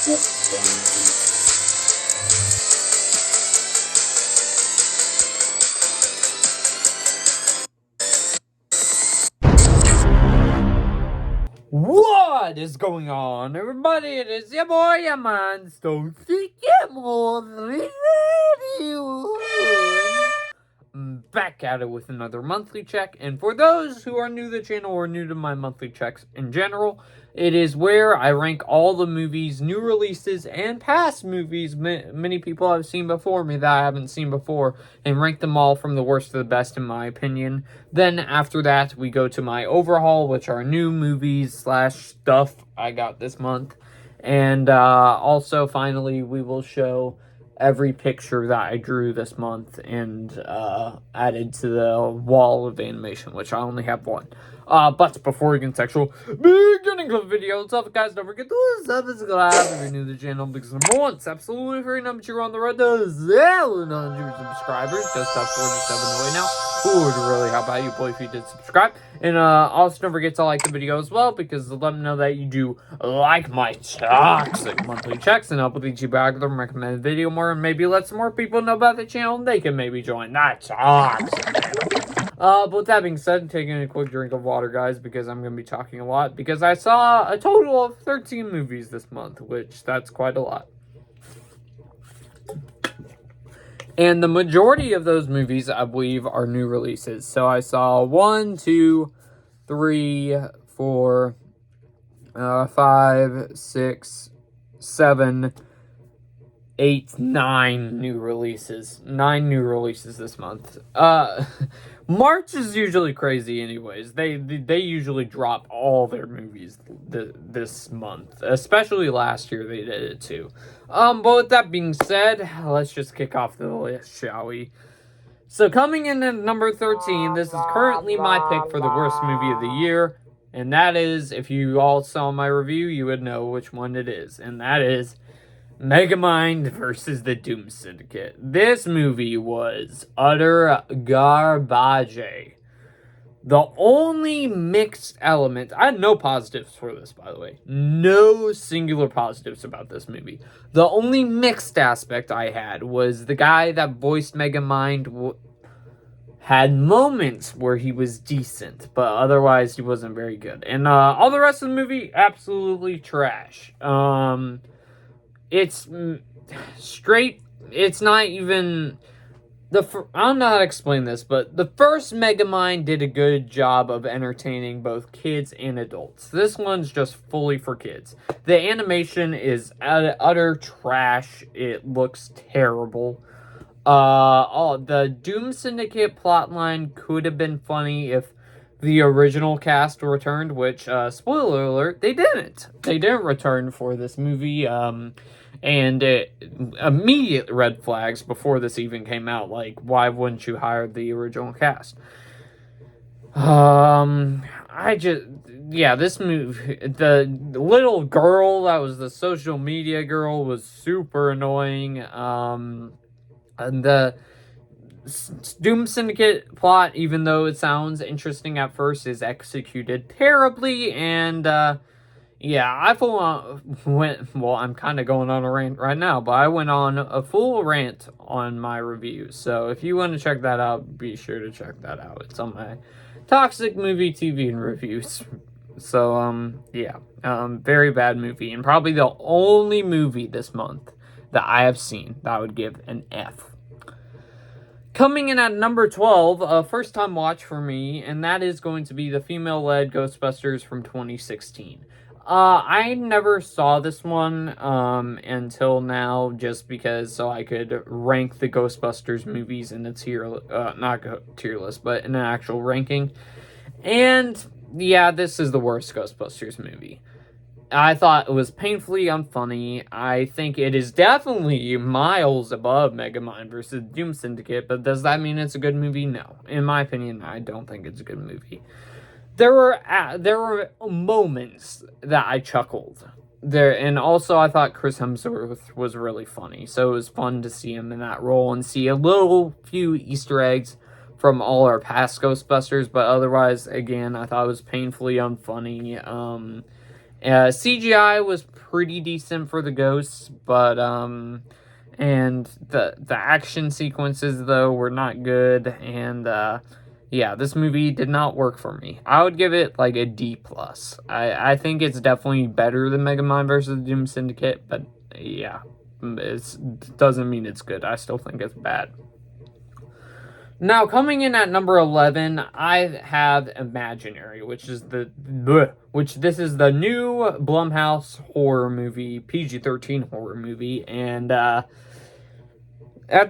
What is going on, everybody? It is your boy, your man, Stone I'm back at it with another monthly check, and for those who are new to the channel or new to my monthly checks in general, it is where I rank all the movies, new releases, and past movies many people have seen before me that I haven't seen before, and rank them all from the worst to the best in my opinion. Then after that, we go to my overhaul, which are new movies slash stuff I got this month. And also, finally, we will show every picture that I drew this month and added to the wall of animation, which I only have one. But before we get sexual, beginning of the video, what's up, guys? Don't forget to subscribe if you're new to the channel, because number one, it's absolutely free. Number two, on the road to 1,000 subscribers, just up 47 away now. Ooh, it would really help out you, boy, if you did subscribe. And also don't forget to like the video as well, because let me know that you do like my toxic monthly checks, and help with each algorithm, recommend the video more, and maybe let some more people know about the channel, and they can maybe join that toxic. But with that being said, I'm taking a quick drink of water, guys, because I'm going to be talking a lot, because I saw a total of 13 movies this month, which that's quite a lot. And the majority of those movies, I believe, are new releases. So I saw 1, 2, 3, 4, 5, 6, 7, 8, 9 new releases. 9 new releases this month. March is usually crazy anyways. They usually drop all their movies this month. Especially last year they did it too. But with that being said, let's just kick off the list, shall we? So coming in at number 13, this is currently my pick for the worst movie of the year. And that is, if you all saw my review, you would know which one it is. And that is Megamind versus the Doom Syndicate. This movie was utter garbage. The only mixed element, I had no positives for this, by the way. No singular positives about this movie. The only mixed aspect I had was the guy that voiced Megamind had moments where he was decent, but otherwise he wasn't very good. And all the rest of the movie, absolutely trash. It's straight, it's not even, I don't know how to explain this, but the first Megamind did a good job of entertaining both kids and adults. This one's just fully for kids. The animation is utter trash. It looks terrible. The Doom Syndicate plotline could have been funny if the original cast returned, which, spoiler alert, they didn't. They didn't return for this movie, and immediate red flags before this even came out. Like, why wouldn't you hire the original cast? This movie, the little girl that was the social media girl was super annoying. And the Doom Syndicate plot, even though it sounds interesting at first, is executed terribly, and, yeah, I'm kind of going on a rant right now, but I went on a full rant on my review, so if you want to check that out, be sure to check that out. It's on my Toxic Movie TV and Reviews. So, very bad movie, and probably the only movie this month that I have seen that I would give an F. Coming in at number 12, a first-time watch for me, and that is going to be the female-led Ghostbusters from 2016. I never saw this one until now, just because so I could rank the Ghostbusters movies in a not tier list, but in an actual ranking. And yeah, this is the worst Ghostbusters movie. I thought it was painfully unfunny. I think it is definitely miles above Megamind versus Doom Syndicate, but does that mean it's a good movie? No. In my opinion, I don't think it's a good movie. There were moments that I chuckled there, and also I thought Chris Hemsworth was really funny, so it was fun to see him in that role and see a little few Easter eggs from all our past Ghostbusters, but otherwise, again, I thought it was painfully unfunny. CGI was pretty decent for the ghosts, but and the action sequences though were not good, and yeah, this movie did not work for me. I would give it like a D plus. I think it's definitely better than Megamind versus the Doom Syndicate, but yeah, it doesn't mean it's good. I still think it's bad. Now, coming in at number 11, I have Imaginary, which is this is the new Blumhouse horror movie, PG-13 horror movie, and at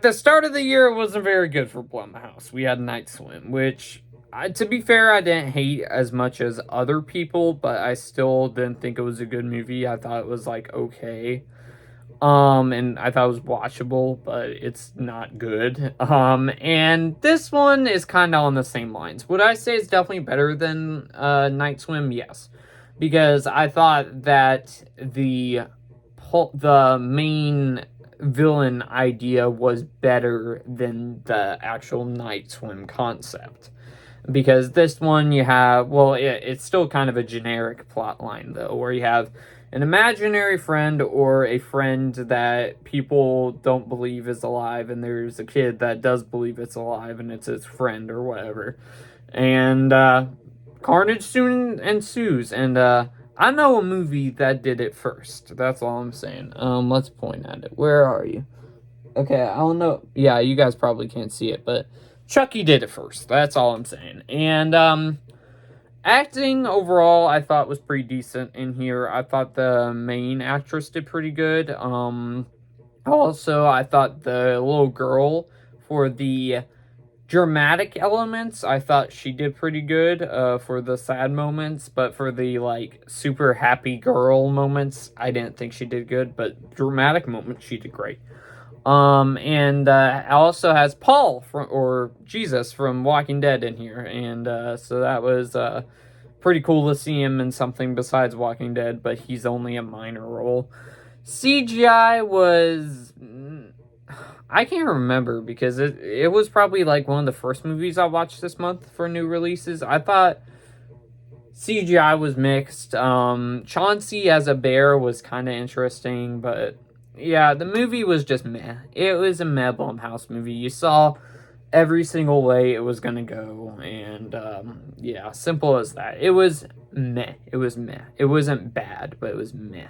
the start of the year, it wasn't very good for Blumhouse. We had Night Swim, which, to be fair, I didn't hate as much as other people, but I still didn't think it was a good movie. I thought it was, like, okay. And I thought it was watchable, but it's not good. And this one is kind of on the same lines. Would I say it's definitely better than Night Swim? Yes, because I thought that the main villain idea was better than the actual Night Swim concept. Because this one you have, well, it's still kind of a generic plot line though, where you have an imaginary friend or a friend that people don't believe is alive, and there's a kid that does believe it's alive, and it's his friend or whatever. And carnage soon ensues, and I know a movie that did it first. That's all I'm saying. Let's point at it. Where are you? Okay, I don't know. Yeah, you guys probably can't see it, but Chucky did it first. That's all I'm saying. And acting overall, I thought was pretty decent in here. I thought the main actress did pretty good. Also, I thought the little girl, for the dramatic elements, I thought she did pretty good for the sad moments, but for the like super happy girl moments, I didn't think she did good, but dramatic moments, she did great. And it also has Paul or Jesus from Walking Dead in here, and so that was pretty cool to see him in something besides Walking Dead, but he's only a minor role. CGI was, I can't remember, because it was probably like one of the first movies I watched this month for new releases. I thought CGI was mixed. Chauncey as a bear was kind of interesting, but yeah, the movie was just meh. It was a meh Blumhouse movie. You saw every single way it was gonna go, and yeah, simple as that. It was meh. It was meh. It wasn't bad, but it was meh.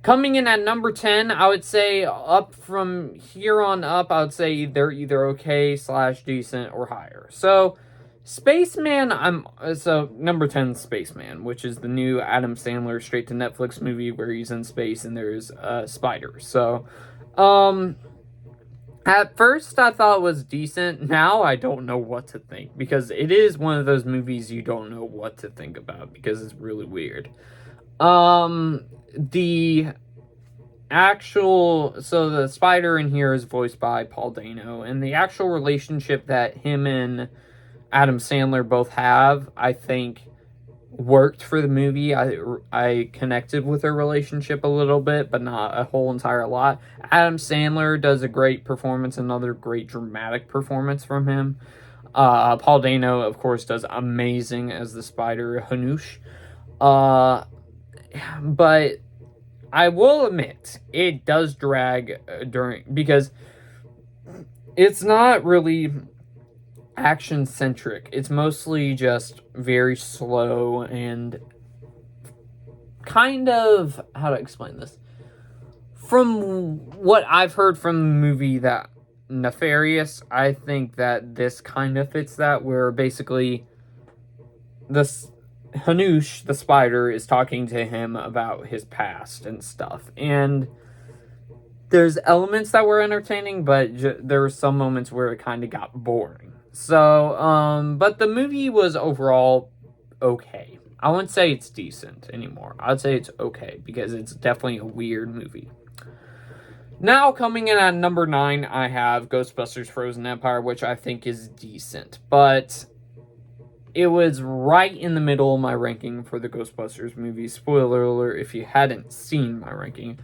Coming in at number 10, I would say up from here on up, I would say they're either okay / decent or higher. So Spaceman, number 10 Spaceman, which is the new Adam Sandler straight to Netflix movie where he's in space and there's spiders. So at first I thought it was decent. Now I don't know what to think, because it is one of those movies you don't know what to think about because it's really weird. The spider in here is voiced by Paul Dano, and the actual relationship that him and Adam Sandler both have, I think, worked for the movie. I connected with their relationship a little bit, but not a whole entire lot. Adam Sandler does a great performance, another great dramatic performance from him. Paul Dano, of course, does amazing as the spider Hanush. But I will admit, it does drag because it's not really action-centric. It's mostly just very slow and kind of, how to explain this? From what I've heard from the movie that Nefarious, I think that this kind of fits that, where basically this Hanush, the spider, is talking to him about his past and stuff. And there's elements that were entertaining, but there were some moments where it kind of got boring. So, but the movie was overall okay. I wouldn't say it's decent anymore. I'd say it's okay, because it's definitely a weird movie. Now, coming in at number 9, I have Ghostbusters Frozen Empire, which I think is decent. But it was right in the middle of my ranking for the Ghostbusters movie. Spoiler alert if you hadn't seen my ranking.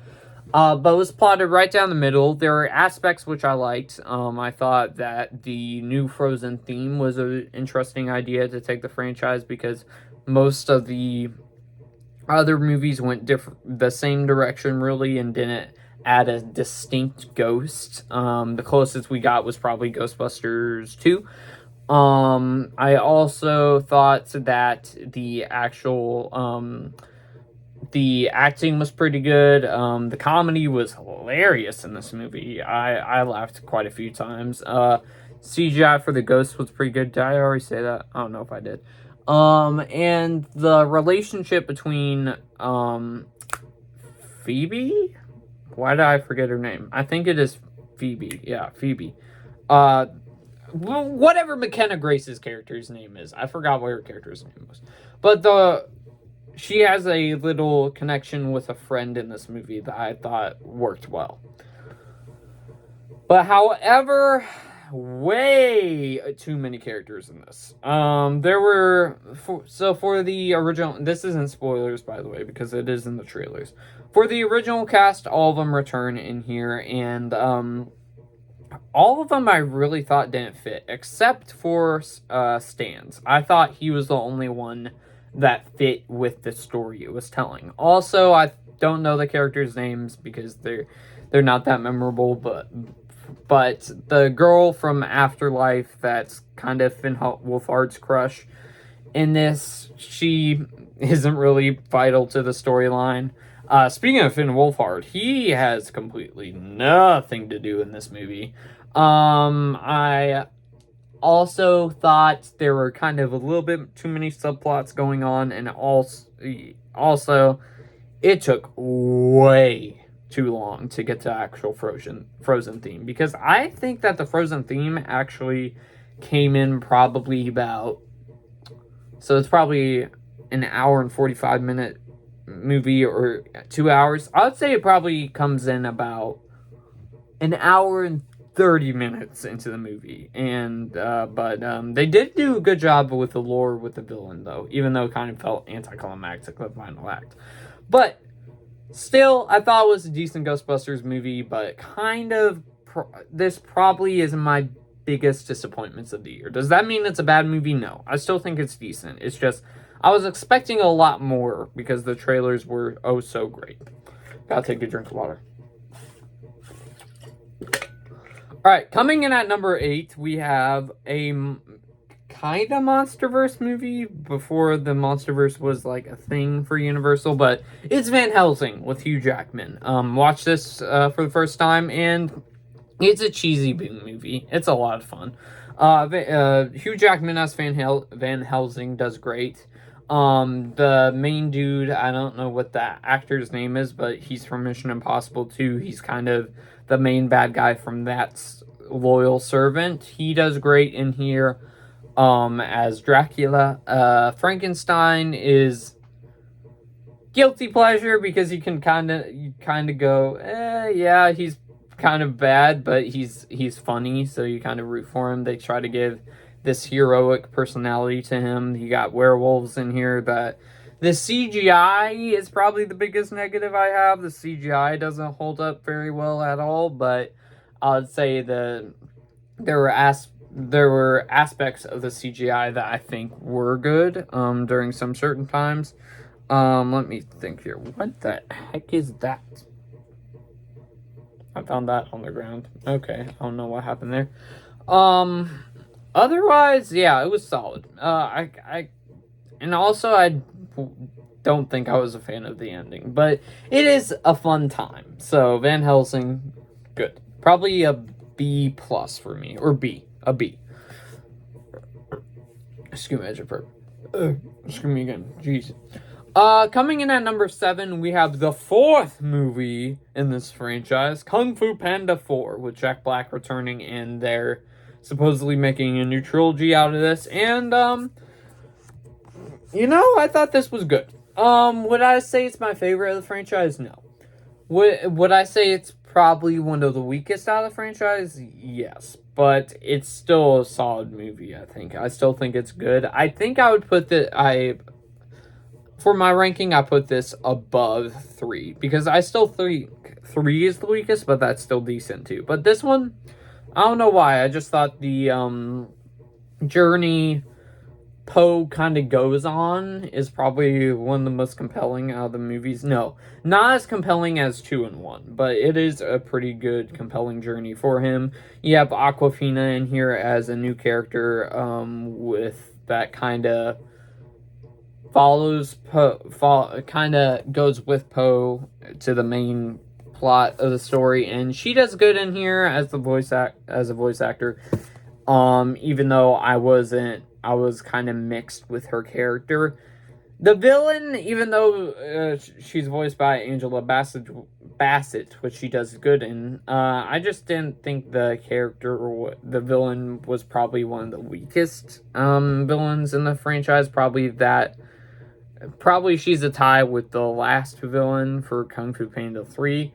But it was plotted right down the middle. There are aspects which I liked. I thought that the new Frozen theme was an interesting idea to take the franchise, because most of the Other movies went the same direction, really, and didn't add a distinct ghost. The closest we got was probably Ghostbusters 2. I also thought that the acting was pretty good. The comedy was hilarious in this movie. I laughed quite a few times. CGI for the ghost was pretty good. Did I already say that? I don't know if I did. And the relationship between Phoebe? Why did I forget her name? I think it is Phoebe. Yeah, Phoebe. Whatever McKenna Grace's character's name is. I forgot what her character's name was. But she has a little connection with a friend in this movie that I thought worked well. But however, way too many characters in this. There were for the original. This isn't spoilers, by the way, because it is in the trailers. For the original cast, all of them return in here, and all of them I really thought didn't fit, except for Stan's. I thought he was the only one that fit with the story it was telling. Also, I don't know the characters' names because they're not that memorable, but the girl from Afterlife that's kind of Finn Wolfhard's crush in this, she isn't really vital to the storyline. Speaking of Finn Wolfhard, he has completely nothing to do in this movie. I also thought there were kind of a little bit too many subplots going on, and also it took way too long to get to actual Frozen theme, because I think that the Frozen theme actually came in probably about, so it's probably an hour and 45-minute movie, or 2 hours. I would say it probably comes in about an hour and 30 minutes into the movie, and but they did do a good job with the lore with the villain, though, even though it kind of felt anticlimactic, the final act. But still, I thought it was a decent Ghostbusters movie, but kind of this probably isn't my biggest disappointments of the year. Does that mean it's a bad movie? No, I still think it's decent. It's just I was expecting a lot more because the trailers were oh so great. Gotta take a drink of water. All right, coming in at number 8, we have a kind of MonsterVerse movie before the MonsterVerse was like a thing for Universal, but it's Van Helsing with Hugh Jackman. Watched this for the first time, and it's a cheesy movie. It's a lot of fun. Hugh Jackman as Van Helsing does great. The main dude, I don't know what that actor's name is, but he's from Mission Impossible 2. He's kind of the main bad guy from That's Loyal Servant. He does great in here as Dracula. Frankenstein is guilty pleasure because you can kind of go, yeah, he's kind of bad, but he's funny, so you kind of root for him. They try to give this heroic personality to him. You got werewolves in here. That the CGI is probably the biggest negative I have. The CGI doesn't hold up very well at all, but I'd say there were aspects of the CGI that I think were good during some certain times. Let me think here. What the heck is that? I found that on the ground. Okay, I don't know what happened there. Otherwise, yeah, it was solid. And also I don't think I was a fan of the ending, but it is a fun time. So Van Helsing, good. Probably a B+ for me, or a B. Excuse me, excuse me again. Jeez. Coming in at number 7, we have the 4th movie in this franchise, Kung Fu Panda 4, with Jack Black returning, and they're supposedly making a new trilogy out of this, and, I thought this was good. Would I say it's my favorite of the franchise? No. Would I say it's probably one of the weakest out of the franchise? Yes. But it's still a solid movie, I think. I still think it's good. I think I would put for my ranking, I put this above 3. Because I still think 3 is the weakest, but that's still decent too. But this one, I don't know why. I just thought the journey Poe kind of goes on is probably one of the most compelling out of the movies. No, not as compelling as 2 and 1, but it is a pretty good, compelling journey for him. You have Aquafina in here as a new character, with that kind of follows Poe, kind of goes with Poe to the main plot of the story, and she does good in here as the as a voice actor. Even though I was kind of mixed with her character. The villain, even though she's voiced by Angela Bassett, which she does good in, I just didn't think the the villain was probably one of the weakest villains in the franchise. Probably she's a tie with the last villain for Kung Fu Panda 3.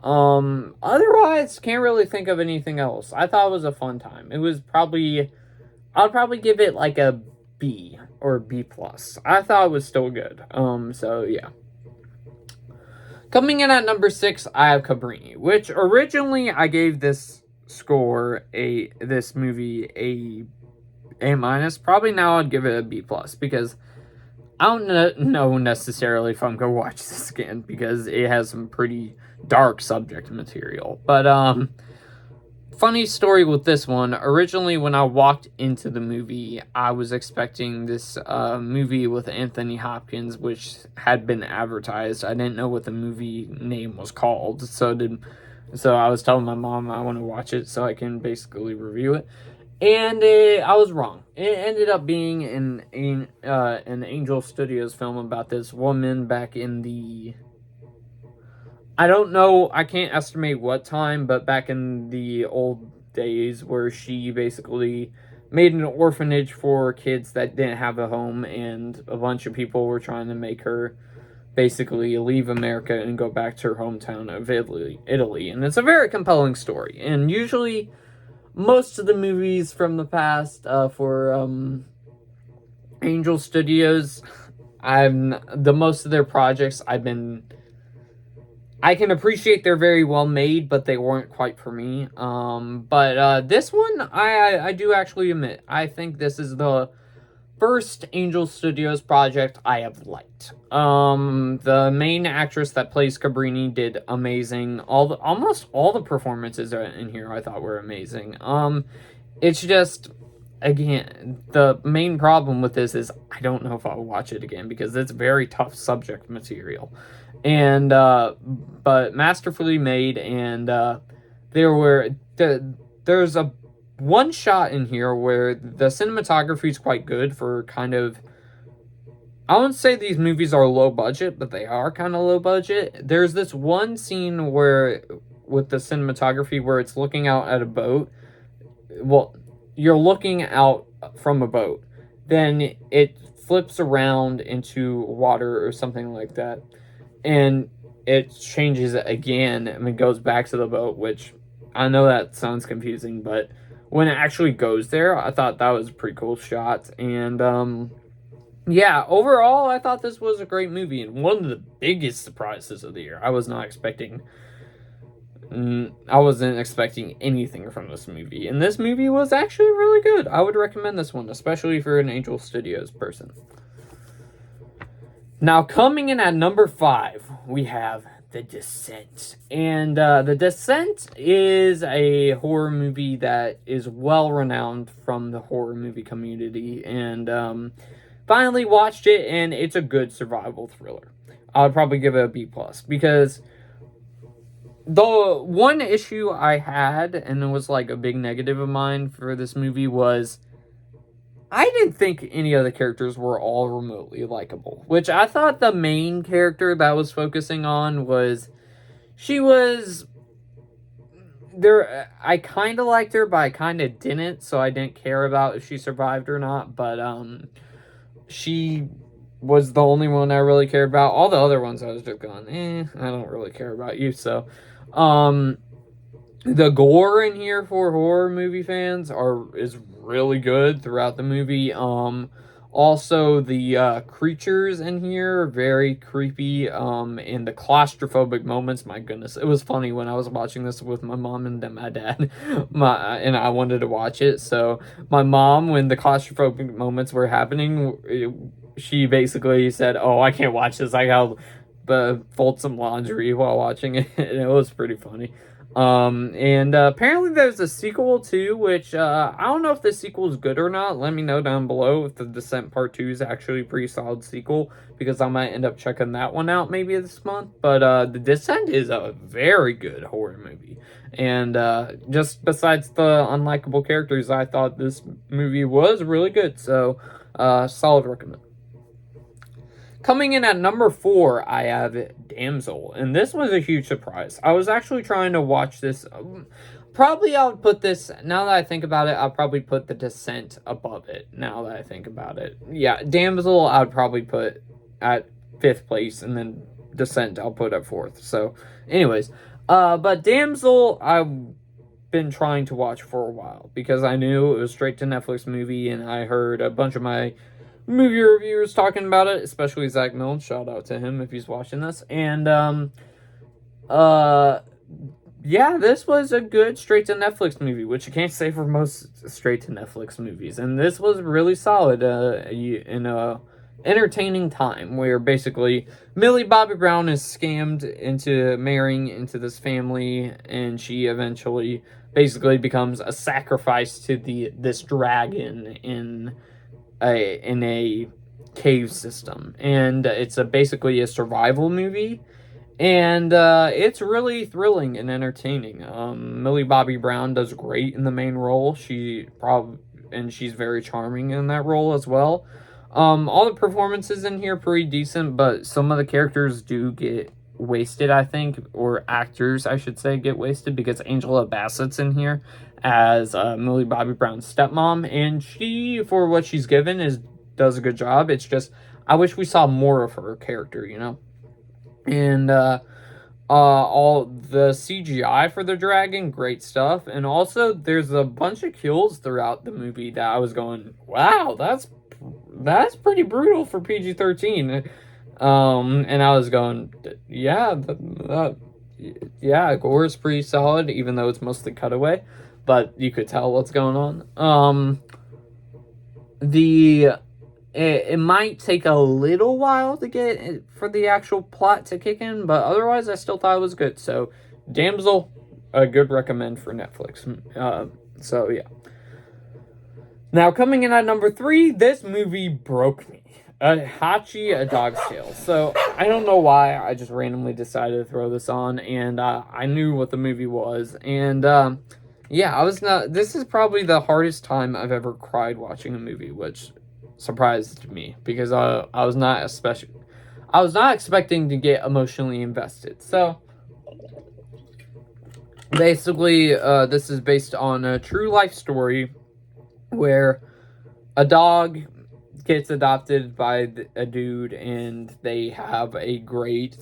Otherwise, can't really think of anything else. I thought it was a fun time. I'd probably give it like a B or B plus. I thought it was still good. So yeah. Coming in at number 6, I have Cabrini, which originally I gave this movie a minus. Probably now I'd give it a B plus because I don't know necessarily if I'm gonna watch this again because it has some pretty dark subject material. But funny story with this one. Originally, when I walked into the movie, I was expecting this movie with Anthony Hopkins, which had been advertised. I didn't know what the movie name was called, so I was telling my mom I want to watch it so I can basically review it. And I was wrong. It ended up being an Angel Studios film about this woman back in the... I don't know, I can't estimate what time, but back in the old days where she basically made an orphanage for kids that didn't have a home, and a bunch of people were trying to make her basically leave America and go back to her hometown of Italy. And it's a very compelling story. And usually most of the movies from the past for Angel Studios, most of their projects I can appreciate they're very well made, but they weren't quite for me. But this one, I do actually admit, I think this is the first Angel Studios project I have liked. The main actress that plays Cabrini did amazing. Almost all the performances in here I thought were amazing. It's just, again, the main problem with this is I don't know if I'll watch it again because it's very tough subject material. And but masterfully made, and there's a one shot in here where the cinematography is quite good for kind of... I wouldn't say these movies are low budget, but they are kind of low budget. There's this one scene where, with the cinematography, where it's looking out at a boat. Well, you're looking out from a boat. Then it flips around into water or something like that. And it changes again and it goes back to the boat, which I know that sounds confusing, but when it actually goes there, I thought that was a pretty cool shot. And yeah, overall, I thought this was a great movie and one of the biggest surprises of the year. I wasn't expecting anything from this movie, and this movie was actually really good. I would recommend this one, especially for an Angel Studios person. Now, coming in at number 5, we have The Descent. And The Descent is a horror movie that is well-renowned from the horror movie community. And finally watched it, and it's a good survival thriller. I would probably give it a B+, because the one issue I had, and it was like a big negative of mine for this movie, was I didn't think any of the characters were all remotely likable, which I thought the main character that was focusing on was... She was... I kind of liked her, but I kind of didn't, so I didn't care about if she survived or not, but she was the only one I really cared about. All the other ones I was just going, I don't really care about you, so... The gore in here for horror movie fans is really good throughout the movie. All Also, the creatures in here are very creepy, and the claustrophobic moments, my goodness. It was funny when I was watching this with my mom and then my dad, and I wanted to watch it. So, my mom, when the claustrophobic moments were happening, she basically said, "Oh, I can't watch this. I gotta fold some laundry while watching it," and it was pretty funny. And apparently there's a sequel too, which I don't know if the sequel is good or not. Let me know down below if the Descent Part 2 is actually a pretty solid sequel, because I might end up checking that one out maybe this month. But the Descent is a very good horror movie. And just besides the unlikable characters, I thought this movie was really good. So solid recommend. Coming in at number 4, I have Damsel, and this was a huge surprise. I was actually trying to watch this. Probably I would put this, now that I think about it, I'll probably put The Descent above it, now that I think about it. Yeah, Damsel I would probably put at 5th place, and then Descent I'll put at 4th. So, anyways, but Damsel I've been trying to watch for a while, because I knew it was straight to Netflix movie, and I heard a bunch of my movie reviewers talking about it, especially Zach Milne. Shout out to him if he's watching this. And yeah, this was a good straight to Netflix movie, which you can't say for most straight to Netflix movies. And this was really solid in a entertaining time, where basically Millie Bobby Brown is scammed into marrying into this family, and she eventually basically becomes a sacrifice to this dragon in a cave system, and it's basically a survival movie, and it's really thrilling and entertaining. Millie Bobby Brown does great in the main role. She's very charming in that role as well. All the performances in here are pretty decent, but some of the characters do get wasted, I think, or actors, I should say, get wasted, because Angela Bassett's in here as Millie Bobby Brown's stepmom, and she, for what she's given, does a good job. It's just, I wish we saw more of her character, you know? And all the CGI for the dragon, great stuff. And also, there's a bunch of kills throughout the movie that I was going, wow, that's pretty brutal for PG-13. And I was going, yeah, yeah, gore is pretty solid, even though it's mostly cutaway, but you could tell what's going on. It might take a little while to get for the actual plot to kick in, but otherwise I still thought it was good. So, Damsel, a good recommend for Netflix. So yeah. Now, coming in at number 3, this movie broke me. Hachi, A Dog's Tale. So, I don't know why, I just randomly decided to throw this on, and I knew what the movie was, and yeah, this is probably the hardest time I've ever cried watching a movie, which surprised me, because I was not expecting to get emotionally invested. So, basically, this is based on a true life story, where a dog gets adopted by a dude, and they have a great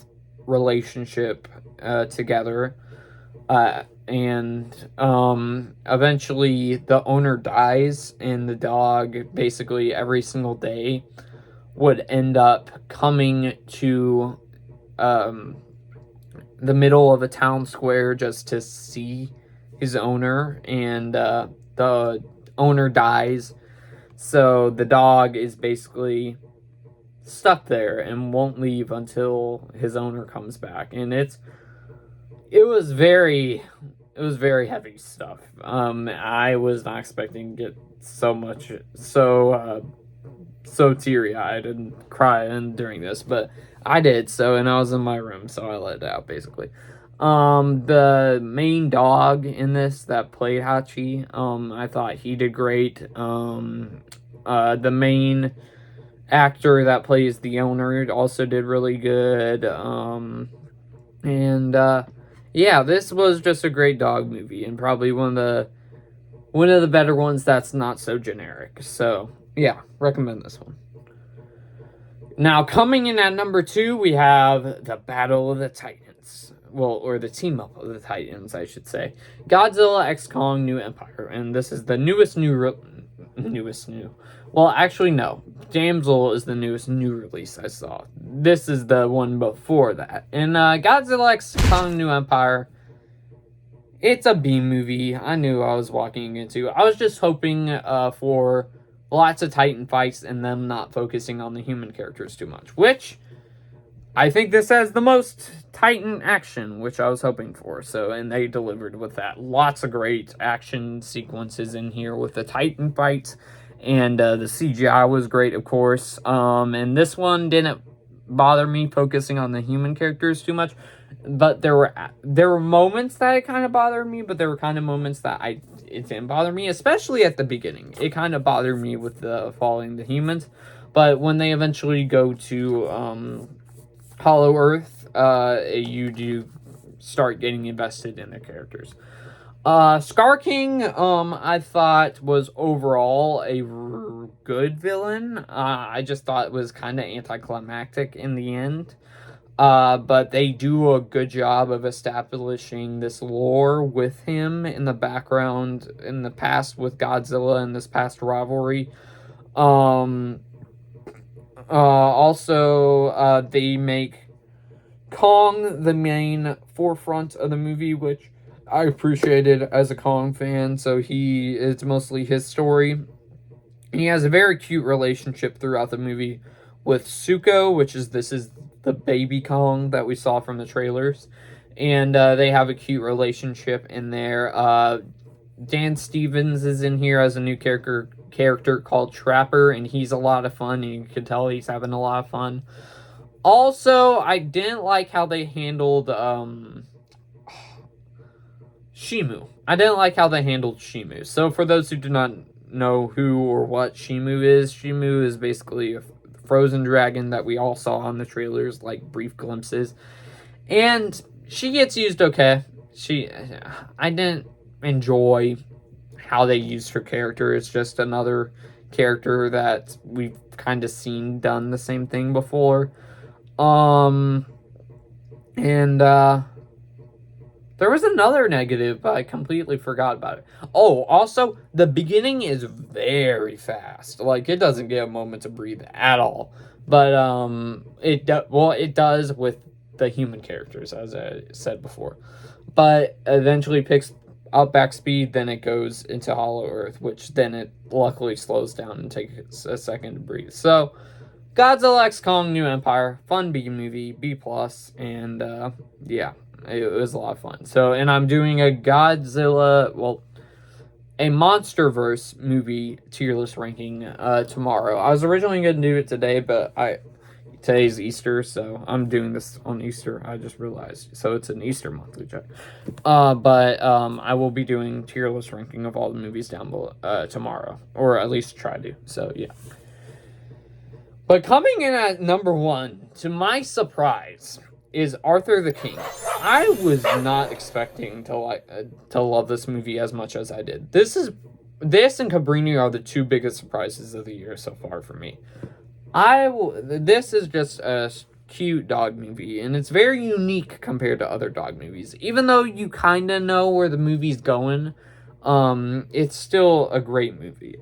relationship together, and eventually the owner dies, and the dog basically every single day would end up coming to the middle of a town square just to see his owner, and the owner dies, so the dog is basically stuck there and won't leave until his owner comes back. And it was very heavy stuff. I was not expecting to get so teary-eyed and crying during this, but I did. So, and I was in my room, so I let it out basically. The main dog in this that played Hachi, I thought he did great. The main actor that plays the owner also did really good. Yeah, this was just a great dog movie, and probably one of the better ones that's not so generic. So, yeah, recommend this one. Now, coming in at number 2, we have the Battle of the Titans. Well, or the Team Up of the Titans, I should say. Godzilla X Kong New Empire. And this is the newest newest new. Well, actually, no. Damsel is the newest new release I saw. This is the one before that. And Godzilla X Kong New Empire, it's a B movie. I knew I was walking into. I was just hoping for lots of Titan fights and them not focusing on the human characters too much, which I think this has the most Titan action, which I was hoping for. So, and they delivered with that. Lots of great action sequences in here with the Titan fights, and the CGI was great, of course. And this one didn't bother me focusing on the human characters too much, but there were moments that it kind of bothered me, but there were kind of moments that it didn't bother me, especially at the beginning. It kind of bothered me with the following the humans, but when they eventually go to Hollow Earth, you do start getting invested in the characters. Scar King, I thought was overall a good villain. I just thought it was kind of anticlimactic in the end. But they do a good job of establishing this lore with him in the background, in the past with Godzilla and this past rivalry. Also, they make Kong the main forefront of the movie, which I appreciated as a Kong fan. So it's mostly his story. He has a very cute relationship throughout the movie with Suko, this is the baby Kong that we saw from the trailers. And they have a cute relationship in there. Dan Stevens is in here as a new character called Trapper, and he's a lot of fun, and you can tell he's having a lot of fun. Also, I didn't like how they handled Shimu. I didn't like how they handled Shimu. So for those who do not know who or what Shimu is basically a frozen dragon that we all saw on the trailers, like brief glimpses. And she gets used okay. I didn't enjoy how they used her character. It's just another character that we've kind of seen done the same thing before. There was another negative, but I completely forgot about it. Oh, also, the beginning is very fast. Like, it doesn't get a moment to breathe at all. But, it does with the human characters, as I said before. But eventually picks up back speed, then it goes into Hollow Earth, which then it luckily slows down and takes a second to breathe. So, Godzilla X Kong New Empire, fun B movie, B+, and, yeah. It was a lot of fun. So, and I'm doing a MonsterVerse movie tier list ranking tomorrow. I was originally going to do it today, but today's Easter, so I'm doing this on Easter. I just realized. So it's an Easter monthly check. But I will be doing tier list ranking of all the movies down below tomorrow, or at least try to. So yeah. But coming in at number 1, to my surprise, is Arthur the King. I was not expecting to love this movie as much as I did. This and Cabrini are the two biggest surprises of the year so far for me. This is just a cute dog movie, and it's very unique compared to other dog movies. Even though you kind of know where the movie's going, it's still a great movie.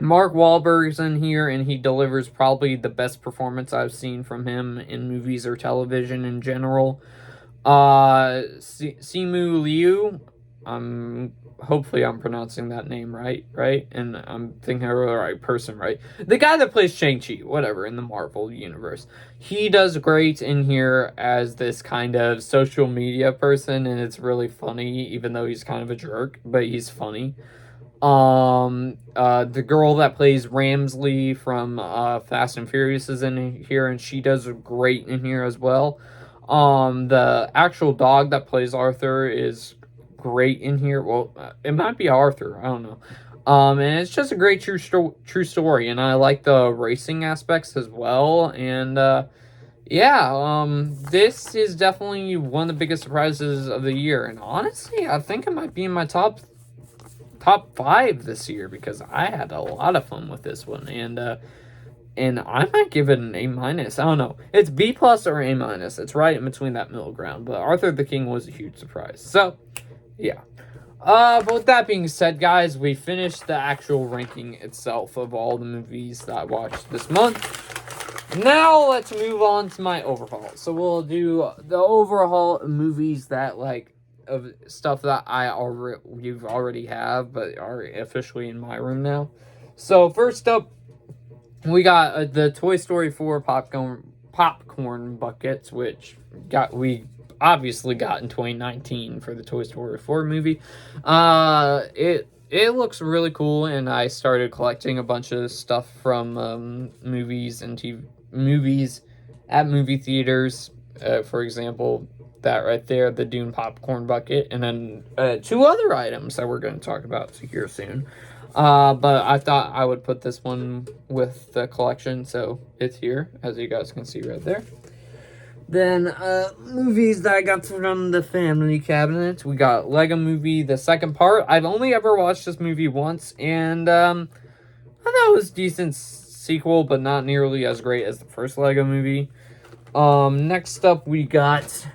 Mark Wahlberg's in here, and he delivers probably the best performance I've seen from him in movies or television in general. Simu Liu, hopefully I'm pronouncing that name right? And I'm thinking of the right person, right? The guy that plays Shang-Chi, whatever, in the Marvel universe. He does great in here as this kind of social media person, and it's really funny, even though he's kind of a jerk, but he's funny. The girl that plays Ramsley from Fast and Furious is in here, and she does great in here as well. The actual dog that plays Arthur is great in here. Well, it might be Arthur, I don't know. And it's just a great true story, and I like the racing aspects as well. And this is definitely one of the biggest surprises of the year, and honestly, I think it might be in my top 5 this year, because I had a lot of fun with this one, and I might give it an A-. I don't know. It's B+ or A-. It's right in between that middle ground, but Arthur the King was a huge surprise. So, yeah. But with that being said, guys, we finished the actual ranking itself of all the movies that I watched this month. Now let's move on to my overhaul. So we'll do the overhaul movies that of stuff that you've already have, but are officially in my room now. So first up, we got the Toy Story 4 popcorn buckets, which we obviously got in 2019 for the Toy Story 4 movie. It looks really cool, and I started collecting a bunch of stuff from movies and movies at movie theaters. For example, that right there, the Dune popcorn bucket, and then 2 other items that we're going to talk about here soon. But I thought I would put this one with the collection, so it's here, as you guys can see right there. Then, movies that I got from the family cabinet. We got Lego Movie, the second part. I've only ever watched this movie once, and, I thought it was a decent sequel, but not nearly as great as the first Lego Movie. Next up, we got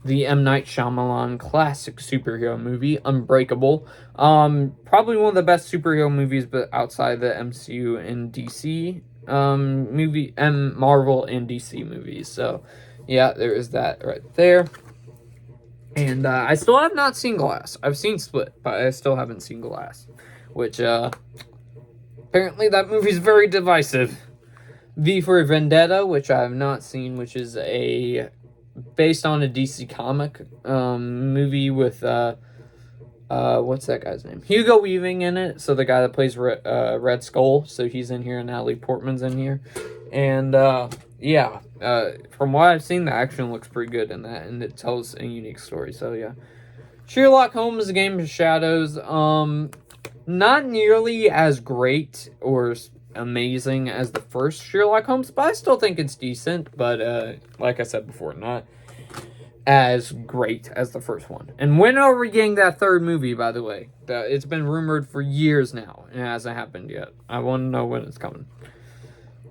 the M. Night Shyamalan classic superhero movie, Unbreakable. Probably one of the best superhero movies, but outside the MCU and DC Marvel and DC movies. So, yeah, there is that right there. And I still have not seen Glass. I've seen Split, but I still haven't seen Glass, which apparently that movie's very divisive. V for Vendetta, which I have not seen, which is based on a DC comic movie with what's that guy's name? Hugo Weaving in it. So the guy that plays Red Skull. So he's in here, and Natalie Portman's in here. And yeah, from what I've seen, the action looks pretty good in that, and it tells a unique story. So yeah, Sherlock Holmes: The Game of Shadows. Not nearly as great or amazing as the first Sherlock Holmes, but I still think it's decent. But like I said before, not as great as the first one. And when are we getting that third movie, by the way? It's been rumored for years now, and it hasn't happened yet. I want to know when it's coming.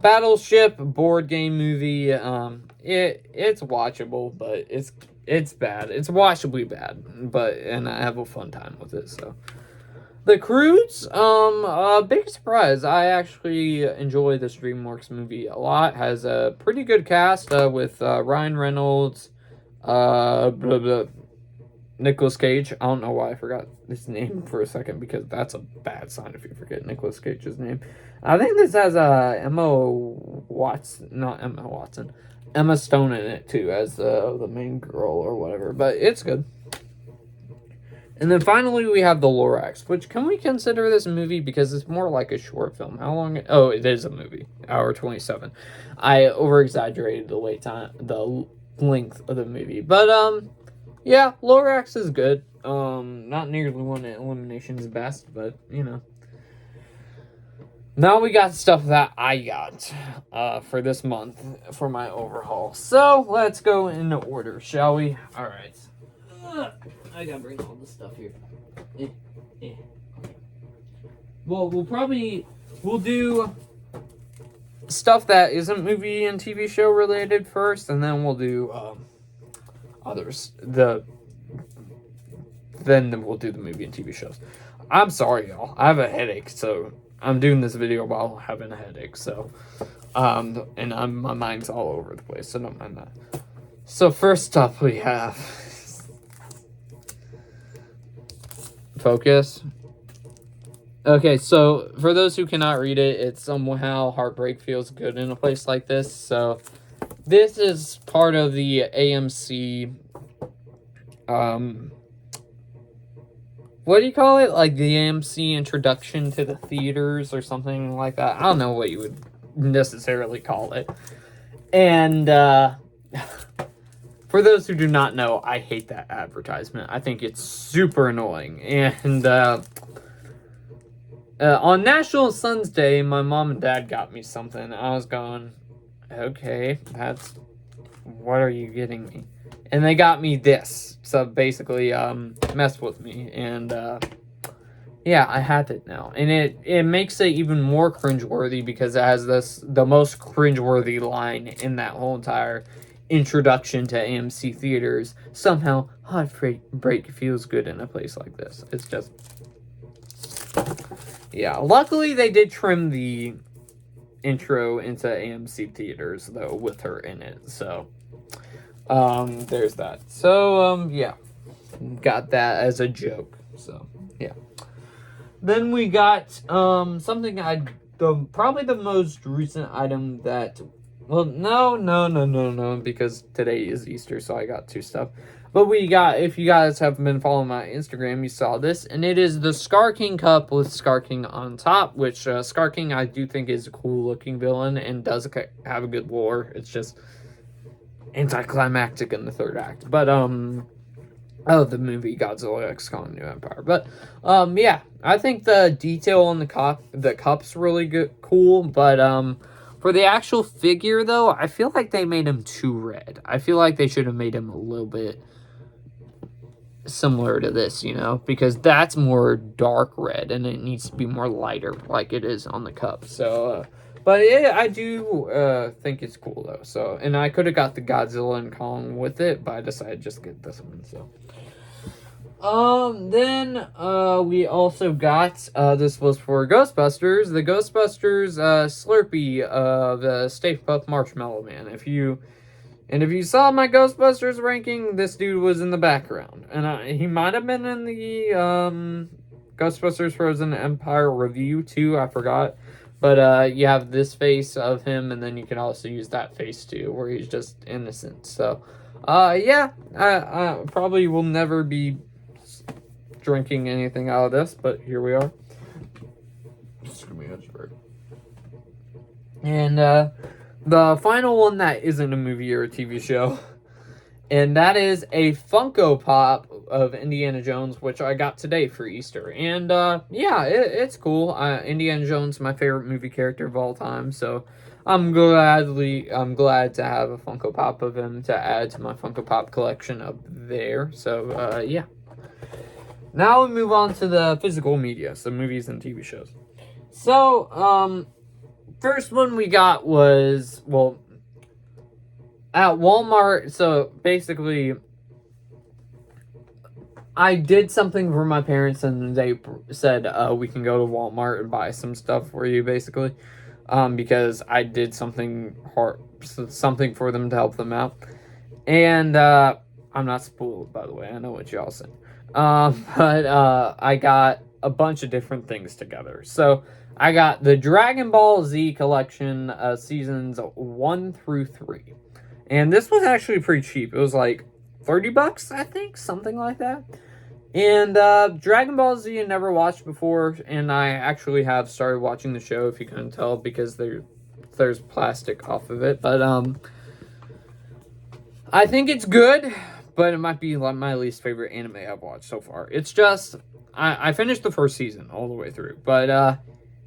Battleship board game movie. It's watchable, but it's bad. It's watchably bad, and I have a fun time with it. So, The Croods. Big surprise. I actually enjoy this DreamWorks movie a lot. Has a pretty good cast with Ryan Reynolds, Nicolas Cage. I don't know why I forgot his name for a second, because that's a bad sign if you forget Nicolas Cage's name. I think this has Emma Stone in it too, as the main girl or whatever. But it's good. And then finally we have The Lorax, which, can we consider this a movie? Because it's more like a short film. How long? Oh, it is a movie. Hour 27. I over-exaggerated the length of the movie. But, yeah, Lorax is good. Not nearly one of Elimination's best, but, you know. Now we got stuff that I got for this month for my overhaul. So, let's go in order, shall we? Alright. I gotta bring all this stuff here. Well, we'll do stuff that isn't movie and TV show related first, and then we'll do others. Then we'll do the movie and TV shows. I'm sorry, y'all. I have a headache, so I'm doing this video while having a headache. So, and my mind's all over the place, so don't mind that. So first up, we have. Focus. Okay, so for those who cannot read it, it's somehow heartbreak feels good in a place like this. So this is part of the AMC, what do you call it? Like the AMC introduction to the theaters or something like that. I don't know what you would necessarily call it. And, for those who do not know, I hate that advertisement. I think it's super annoying. And on National Sons Day, my mom and dad got me something. I was going, okay, what are you getting me? And they got me this. So basically, messed with me. And yeah, I have it now. And it makes it even more cringeworthy because it has the most cringeworthy line in that whole entire introduction to AMC theaters, somehow Heartbreak feels good in a place like this. It's just, yeah. Luckily, they did trim the intro into AMC theaters though with her in it. So, there's that. So, yeah, got that as a joke. So, yeah. Then we got something probably the most recent item that, well, no, because today is Easter, so I got two stuff. But we got, if you guys have been following my Instagram, you saw this, and it is the Scar King cup with Scar King on top, which Scar King I do think is a cool looking villain and does have a good lore. It's just anticlimactic in the third act. But the movie Godzilla X Kong New Empire. But yeah, I think the detail on the cup's really good, cool. But for the actual figure though, I feel like they made him too red. I feel like they should have made him a little bit similar to this, you know, because that's more dark red and it needs to be more lighter like it is on the cup. So but yeah, I do think it's cool though. So, and I could have got the Godzilla and Kong with it, but I decided just to get this one. So then we also got this was for Ghostbusters, the Ghostbusters Slurpee the Stay Puft Marshmallow Man. If you saw my Ghostbusters ranking, this dude was in the background. And he might have been in the Ghostbusters Frozen Empire review too, I forgot. But you have this face of him, and then you can also use that face too, where he's just innocent. So, yeah, I probably will never be drinking anything out of this, but here we are. And the final one that isn't a movie or a TV show, and that is a Funko Pop of Indiana Jones, which I got today for Easter. And yeah, it's cool. Indiana Jones is my favorite movie character of all time, so I'm glad to have a Funko Pop of him to add to my Funko Pop collection up there. So yeah. Now we move on to the physical media, so movies and TV shows. So first one we got was, well, at Walmart. So basically, I did something for my parents, and they said we can go to Walmart and buy some stuff for you, basically, because I did something for them to help them out. And I'm not spoiled, by the way. I know what y'all said. But I got a bunch of different things together. So I got the Dragon Ball Z collection, seasons 1 through 3. And this was actually pretty cheap. It was like $30, I think, something like that. And Dragon Ball Z I never watched before, and I actually have started watching the show, if you couldn't tell, because there's plastic off of it. But I think it's good, but it might be like my least favorite anime I've watched so far. It's just, I finished the first season all the way through, but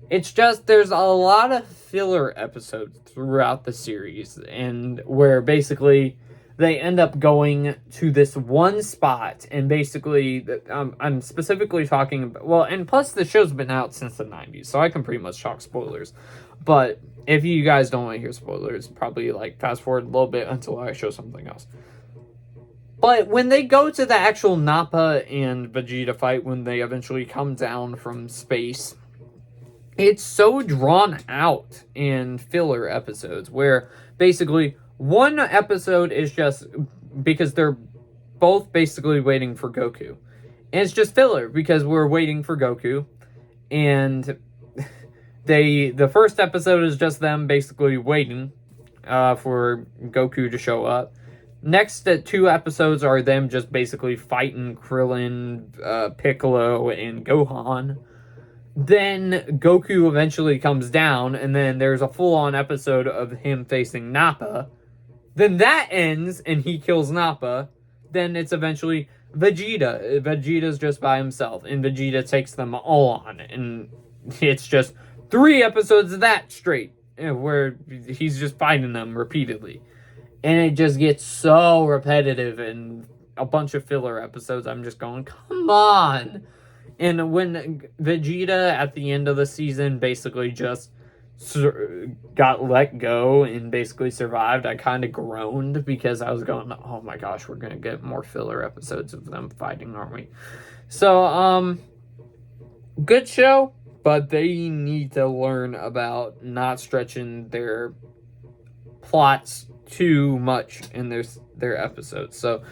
it's just, there's a lot of filler episodes throughout the series, and where basically they end up going to this one spot, and basically, I'm specifically talking about, well, and plus the show's been out since the 90s, so I can pretty much talk spoilers. But if you guys don't want to hear spoilers, probably like fast forward a little bit until I show something else. But when they go to the actual Nappa and Vegeta fight, when they eventually come down from space, it's so drawn out in filler episodes, where basically one episode is just because they're both basically waiting for Goku. And it's just filler because we're waiting for Goku. And the first episode is just them basically waiting for Goku to show up. Next 2 episodes are them just basically fighting Krillin, Piccolo, and Gohan. Then Goku eventually comes down, and then there's a full-on episode of him facing Nappa. Then that ends, and he kills Nappa. Then it's eventually Vegeta. Vegeta's just by himself, and Vegeta takes them all on. And it's just 3 episodes of that straight, where he's just fighting them repeatedly. And it just gets so repetitive, and a bunch of filler episodes. I'm just going, come on! And when Vegeta, at the end of the season, basically just got let go and basically survived, I kind of groaned because I was going, oh my gosh, we're going to get more filler episodes of them fighting, aren't we? So, good show, but they need to learn about not stretching their plots too much in their episodes. So,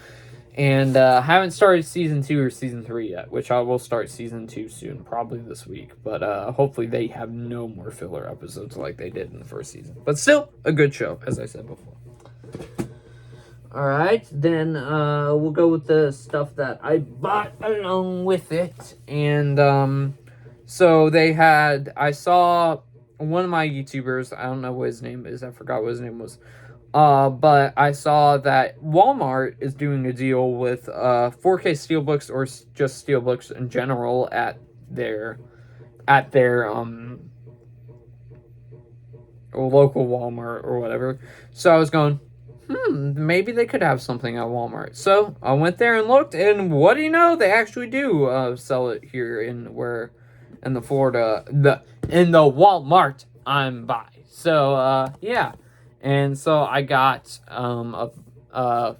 and haven't started season 2 or season 3 yet, which I will start season 2 soon, probably this week. But hopefully they have no more filler episodes like they did in the first season. But still, a good show, as I said before. Alright, then we'll go with the stuff that I bought along with it. And so I saw one of my YouTubers, I don't know what his name is, I forgot what his name was. But I saw that Walmart is doing a deal with 4K steelbooks, or just steelbooks in general, at their local Walmart or whatever. So I was going, maybe they could have something at Walmart. So I went there and looked, and what do you know? They actually do sell it here in the Walmart I'm by. So yeah. And so I got a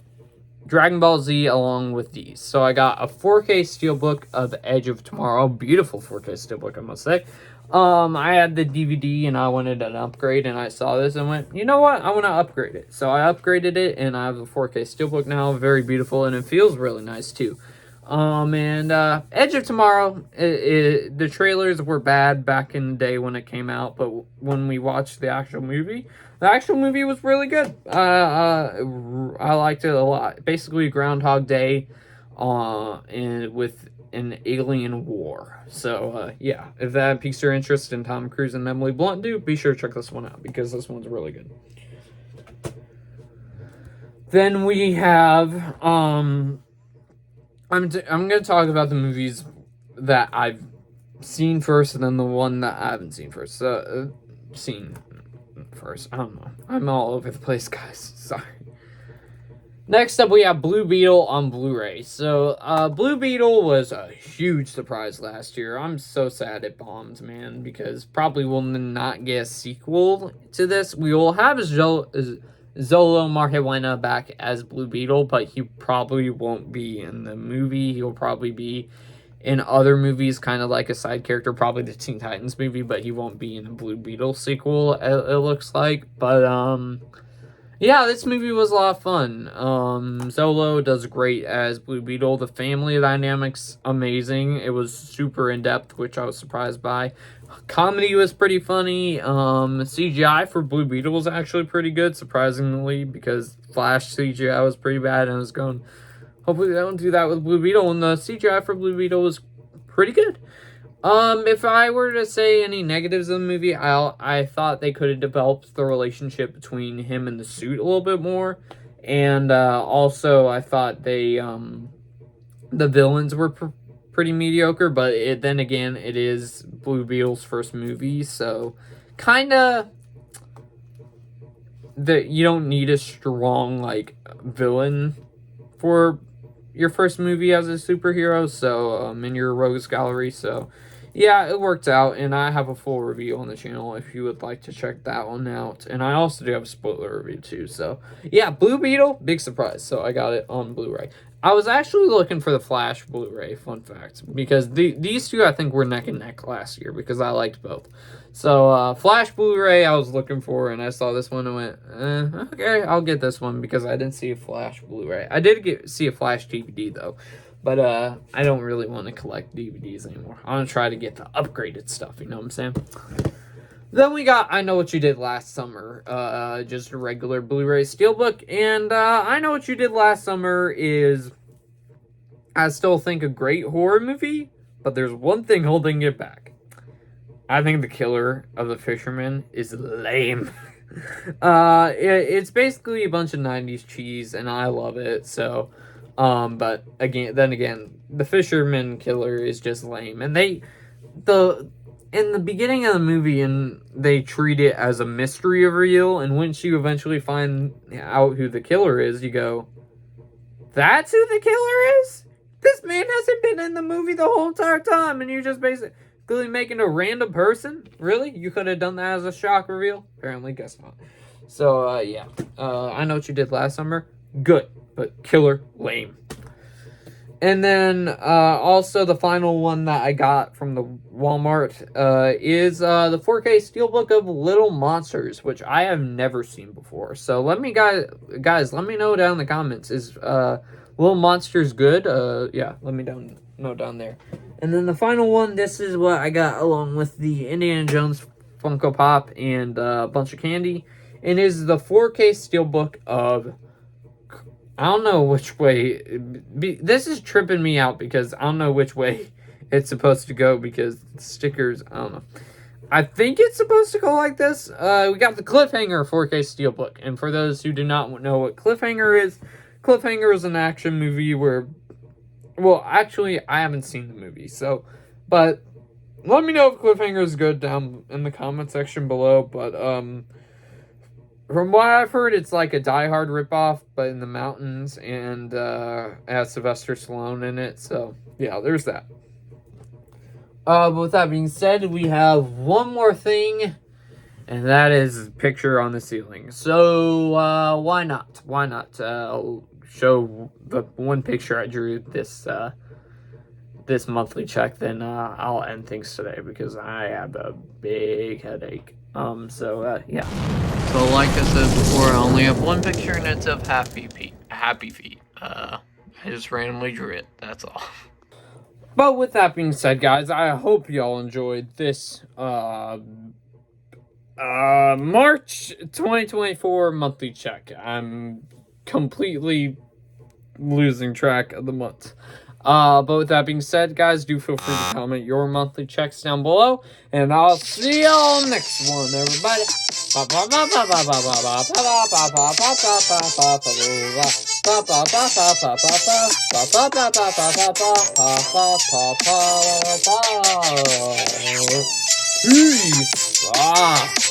Dragon Ball Z along with these. So I got a 4K steelbook of Edge of Tomorrow. Beautiful 4K steelbook, I must say. I had the DVD and I wanted an upgrade, and I saw this and went, you know what? I want to upgrade it. So I upgraded it, and I have a 4K steelbook now. Very beautiful, and it feels really nice too. And Edge of Tomorrow, the trailers were bad back in the day when it came out, but when we watched the actual movie was really good. I liked it a lot. Basically, Groundhog Day, and with an alien war. So, yeah, if that piques your interest in Tom Cruise and Emily Blunt be sure to check this one out, because this one's really good. Then we have, I'm going to talk about the movies that I've seen first, and then the one that I haven't seen first. Seen first. I don't know. I'm all over the place, guys. Sorry. Next up, we have Blue Beetle on Blu-ray. So, Blue Beetle was a huge surprise last year. I'm so sad it bombed, man, because probably we'll not get a sequel to this. We will have Zolo Marquena back as Blue Beetle, but he probably won't be in the movie. He'll probably be in other movies, kind of like a side character, probably the Teen Titans movie, but he won't be in the Blue Beetle sequel, it looks like. But, yeah, this movie was a lot of fun. Zolo does great as Blue Beetle. The family dynamics, amazing. It was super in-depth, which I was surprised by. Comedy was pretty funny. CGI for Blue Beetle was actually pretty good, surprisingly, because Flash CGI was pretty bad, and I was going, hopefully they don't do that with Blue Beetle, and the CGI for Blue Beetle was pretty good. If I were to say any negatives of the movie, I thought they could have developed the relationship between him and the suit a little bit more, and also I thought the villains were pretty mediocre, but then again, it is Blue Beetle's first movie, so kind of you don't need a strong villain for your first movie as a superhero, so in your rogues gallery. So yeah, it worked out, and I have a full review on the channel if you would like to check that one out. And I also do have a spoiler review too. So yeah, Blue Beetle, big surprise. So I got it on Blu-ray. I was actually looking for the Flash Blu-ray, fun fact, because these two I think were neck and neck last year because I liked both. So Flash Blu-ray I was looking for, and I saw this one and went, okay, I'll get this one because I didn't see a Flash Blu-ray. I did see a Flash DVD though. But I don't really want to collect DVDs anymore. I want to try to get the upgraded stuff, you know what I'm saying? Then we got I Know What You Did Last Summer, just a regular Blu-ray Steelbook. And I Know What You Did Last Summer is, I still think, a great horror movie, but there's one thing holding it back. I think the killer of the fisherman is lame. It's basically a bunch of 90s cheese, and I love it, so... but again, the fisherman killer is just lame. And in the beginning of the movie, and they treat it as a mystery reveal, and once you eventually find out who the killer is, you go, that's who the killer is? This man hasn't been in the movie the whole entire time, and you just basically, specifically making a random person? Really? You could have done that as a shock reveal? Apparently, guess not. So, yeah. I know what you did last summer. Good, but killer lame. And then, also the final one that I got from the Walmart, is, the 4K Steelbook of Little Monsters, which I have never seen before. So let me, guys, let me know down in the comments. Is, Little Monsters good? Yeah, let me know down there. And then the final one, this is what I got along with the Indiana Jones Funko Pop and a bunch of candy. And is the 4K Steelbook of... I don't know which way... This is tripping me out because I don't know which way it's supposed to go because stickers... I don't know. I think it's supposed to go like this. We got the Cliffhanger 4K Steelbook. And for those who do not know what Cliffhanger is an action movie where... Well, actually, I haven't seen the movie, so... But let me know if Cliffhanger is good down in the comment section below, but, from what I've heard, it's like a Die Hard ripoff, but in the mountains, and, has Sylvester Stallone in it, so, yeah, there's that. But with that being said, we have one more thing, and that is a picture on the ceiling. So, why not? Why not, show the one picture I drew this this monthly check, then I'll end things today because I have a big headache. Yeah. So like I said before, I only have one picture and it's of Happy Feet. I just randomly drew it, that's all. But with that being said, guys, I hope y'all enjoyed this March 2024 monthly check. I'm completely losing track of the months. But with that being said, guys, do feel free to comment your monthly checks down below, and I'll see y'all next one, everybody. Peace.